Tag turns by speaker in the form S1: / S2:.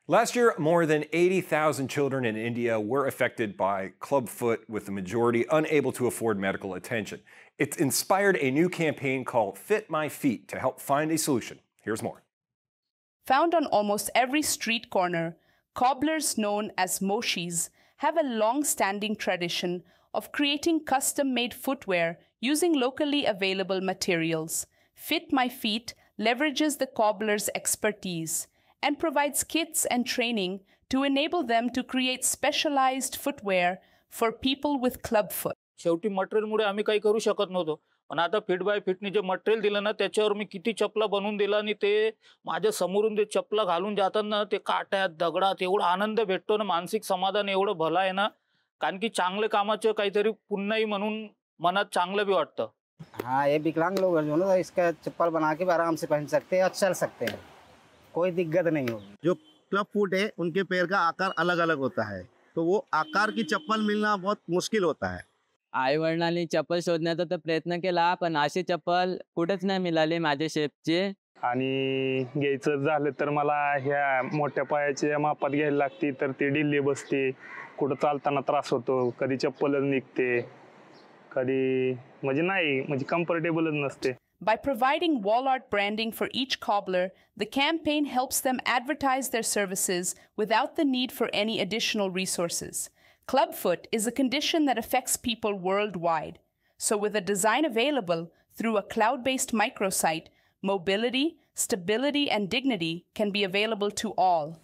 S1: Last year, more than 80,000 children in India were affected by clubfoot, with the majority unable to afford medical attention. It's inspired a new campaign called Fit My Feet to help find a solution. Here's more.
S2: Found on almost every street corner, cobblers known as moshis have a long-standing tradition of creating custom-made footwear using locally available materials. Fit My Feet leverages the cobbler's expertise and provides kits and training to enable them to create specialized footwear for people with clubfoot.
S3: शेवटी मटेरियलमुळे आम्ही काही करू शकत नव्हतो, पण आता feet by fitness J material दिलं ना त्याच्यावर मी किती चपला बनवून दिला आणि ते माझ्या समोरून ते चपला घालून जाताना ते काट्यात दगडात एवढा आनंद भेटतो ना, मानसिक समाधान एवढं भलं आहे ना, कारण की चांगले कामाचं काहीतरी पुण्याई म्हणून मनात चांगलं बी वाटतं.
S4: हाँ, ये विकलांग लोग जो ना इसका चप्पल बना के भी आराम से पहन सकते हैं और चल सकते हैं, कोई दिक्कत नहीं होगी.
S5: जो क्लब फुट है उनके पैर का आकार अलग अलग होता है, तो वो आकार की चप्पल मिलना बहुत मुश्किल होता है.
S6: आई वडिलांनी चप्पल शोधण्याचा तर प्रयत्न केला, पण अशी चप्पल कुठेच नाही मिळाली माझ्या शेपची.
S7: आणि घ्यायचं झालं तर मला ह्या मोठ्या पायाच्या मापात घ्यायला लागते, तर ती ढिल्ली बसते, कुठं चालताना त्रास होतो, कधी चप्पलच निघते, कधी म्हणजे नाही, म्हणजे कम्फर्टेबलच नसते.
S2: By providing wall art branding for each cobbler, the campaign helps them advertise their services without the need for any additional resources. Clubfoot is a condition that affects people worldwide. So with a design available through a cloud-based microsite, mobility, stability, and dignity can be available to all.